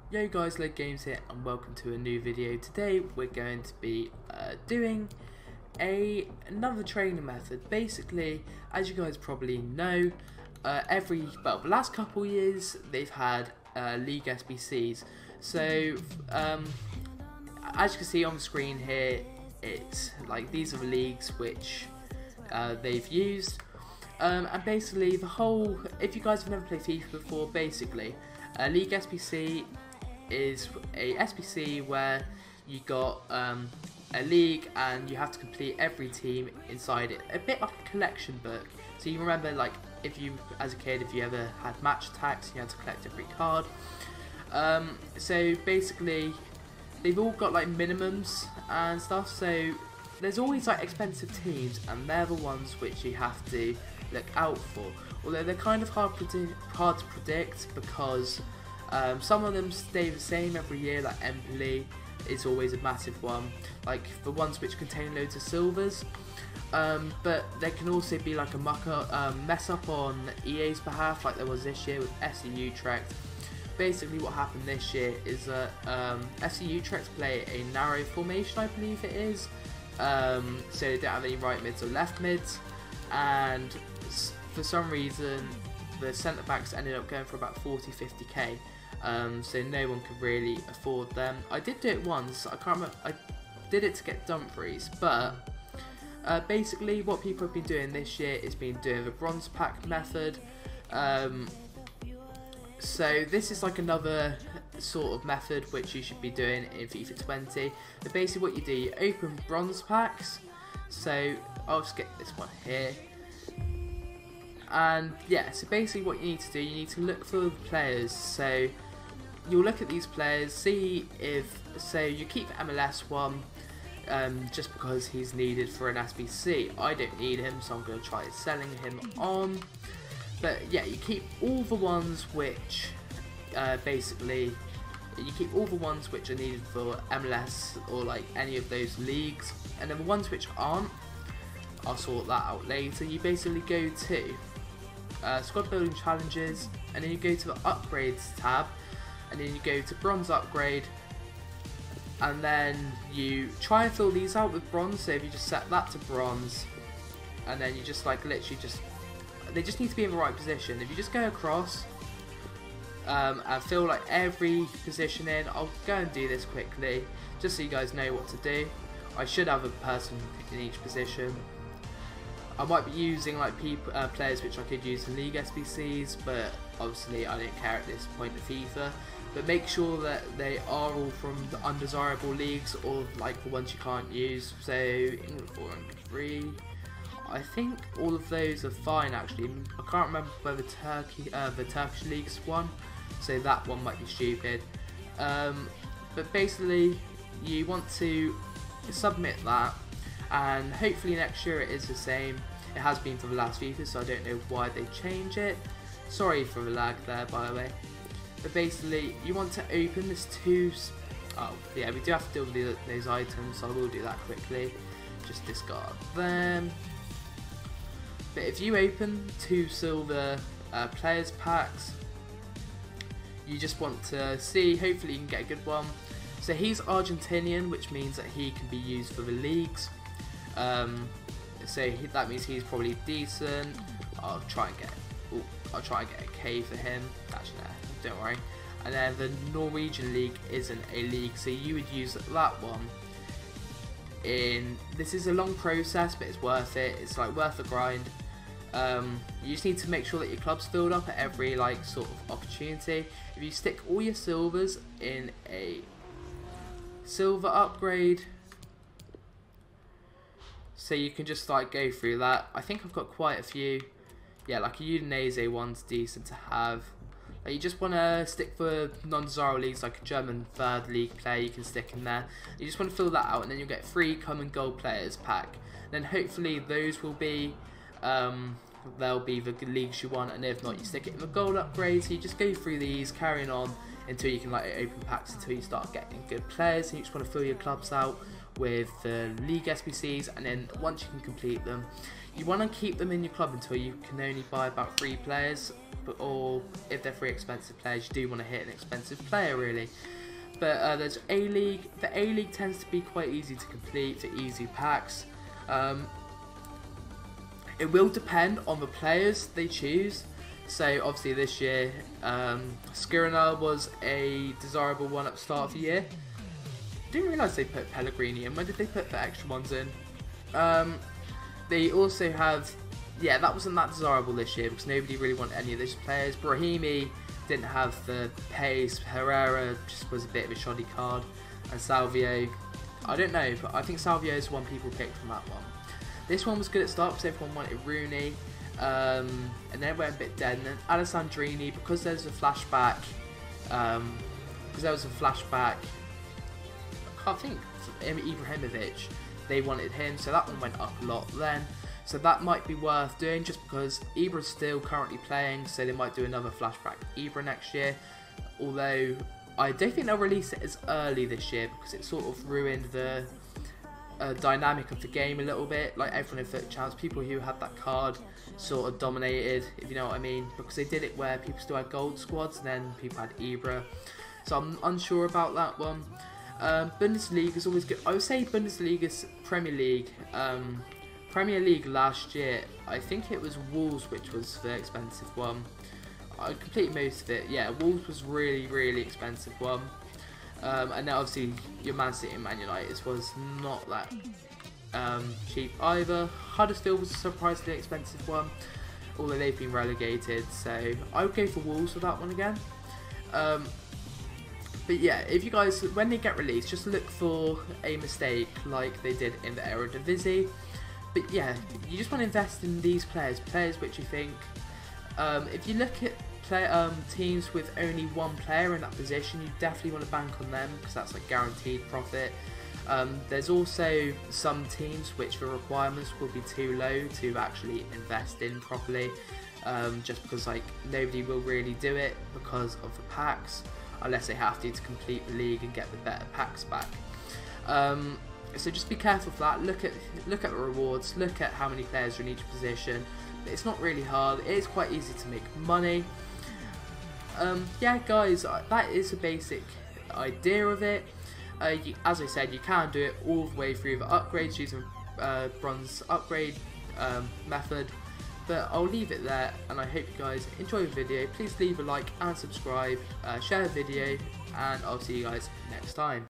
Yo guys, Leg Games here and welcome to a new video. Today we're going to be doing another training method. Basically, as you guys probably know, the last couple years they've had league SBCs. So as you can see on the screen here, it's like these are the leagues which they've used. And basically if you guys have never played FIFA before, basically League SBC is a SBC where you got a league and you have to complete every team inside it, a bit like a collection book. So you remember, like, if you as a kid, if you ever had match attacks, you had to collect every card. So basically they've all got like minimums and stuff, so there's always like expensive teams and they're the ones which you have to look out for, although they're kind of hard to predict because some of them stay the same every year. Like Empoli is always a massive one, like the ones which contain loads of silvers, but there can also be like a mess up on EA's behalf, like there was this year with SC Utrecht. Basically what happened this year is that SC Utrecht play a narrow formation, I believe it is, so they don't have any right mids or left mids, and for some reason the centre backs ended up going for about 40-50k. So no one could really afford them. I did do it once, I can't remember, I did it to get Dumfries, but basically what people have been doing this year is been doing the bronze pack method. So this is like another sort of method which you should be doing in FIFA 20. But basically what you do, you open bronze packs, so I'll just get this one here. And yeah, so basically what you need to do, you need to look for the players. So you'll look at these players, see if, so you keep MLS one just because he's needed for an SBC. I don't need him, so I'm going to try selling him on. But yeah, you keep all the ones which basically you keep all the ones which are needed for MLS or like any of those leagues, and then the ones which aren't, I'll sort that out later. You basically go to squad building challenges, and then you go to the upgrades tab, and then you go to bronze upgrade, and then you try and fill these out with bronze. So if you just set that to bronze, and then you just like literally just, they just need to be in the right position. If you just go across and fill like every position in, I'll go and do this quickly just so you guys know what to do. I should have a person in each position. I might be using like players which I could use in League SBCs, but obviously I don't care at this point of FIFA. But make sure that they are all from the undesirable leagues or like the ones you can't use. So England 4 and 3. I think all of those are fine actually. I can't remember whether the Turkish league's one, so that one might be stupid. But basically you want to submit that, and hopefully next year it is the same. It has been for the last FIFA, so I don't know why they change it. Sorry for the lag there, by the way. But basically you want to open this oh yeah, we do have to deal with those items, so I will do that quickly. Just discard them. But if you open 2 silver players packs, you just want to see, hopefully you can get a good one. So he's Argentinian, which means that he can be used for the leagues. That means he's probably decent. I'll try and get a K for him. Actually, no, don't worry. And then the Norwegian league isn't a league, so you would use that one. This is a long process, but it's worth it. It's like worth the grind. You just need to make sure that your club's filled up at every like sort of opportunity. If you stick all your silvers in a silver upgrade, so you can just like go through that. I think I've got quite a few. Yeah, like a Udinese one's decent to have. Like, you just want to stick for non-desirable leagues, like a German third league player you can stick in there. You just want to fill that out, and then you'll get 3 common gold players pack. Then hopefully those will be they'll be the leagues you want, and if not, you stick it in the gold upgrades. So you just go through these, carrying on until you can like open packs until you start getting good players, and you just want to fill your clubs out with the league SBCs, and then once you can complete them, you want to keep them in your club until you can only buy about 3 players, or if they're 3 expensive players, you do want to hit an expensive player really. But there's A-League. The A-League tends to be quite easy to complete, for easy packs. It will depend on the players they choose. So obviously this year, Skriniar was a desirable one at the start of the year. Didn't realise they put Pellegrini in. When did they put the extra ones in? They also have, yeah, that wasn't that desirable this year because nobody really wanted any of those players. Brahimi didn't have the pace. Herrera just was a bit of a shoddy card. And Salvio, I don't know, but I think Salvio is one people picked from that one. This one was good at start because everyone wanted Rooney. And then it went a bit dead. And then Alessandrini, because there's a flashback, I can't think, Ibrahimovic, they wanted him, so that one went up a lot then. So that might be worth doing just because Ibra's still currently playing, so they might do another flashback Ibra next year. Although I don't think they'll release it as early this year because it sort of ruined the dynamic of the game a little bit. Like everyone in Foot Champs, people who had that card sort of dominated, if you know what I mean, because they did it where people still had gold squads and then people had Ibra. So I'm unsure about that one. Bundesliga is always good. I would say Bundesliga's Premier League. Premier League last year, I think it was Wolves which was the expensive one. I completed most of it. Yeah, Wolves was really expensive one. And then obviously your Man City and Man United was not that cheap either. Huddersfield was a surprisingly expensive one, although they've been relegated. So I would go for Wolves for that one again. But yeah, if you guys, when they get released, just look for a mistake like they did in the Eredivisie. But yeah, you just want to invest in these players which you think, if you look at teams with only one player in that position, you definitely want to bank on them because that's like guaranteed profit. There's also some teams which the requirements will be too low to actually invest in properly, just because like nobody will really do it because of the packs, unless they have to complete the league and get the better packs back. So just be careful for that. Look at the rewards, look at how many players are in each position. It's not really hard, it is quite easy to make money. Yeah guys, that is a basic idea of it. As I said, you can do it all the way through the upgrades using bronze upgrade method. But I'll leave it there, and I hope you guys enjoy the video. Please leave a like and subscribe, share the video, and I'll see you guys next time.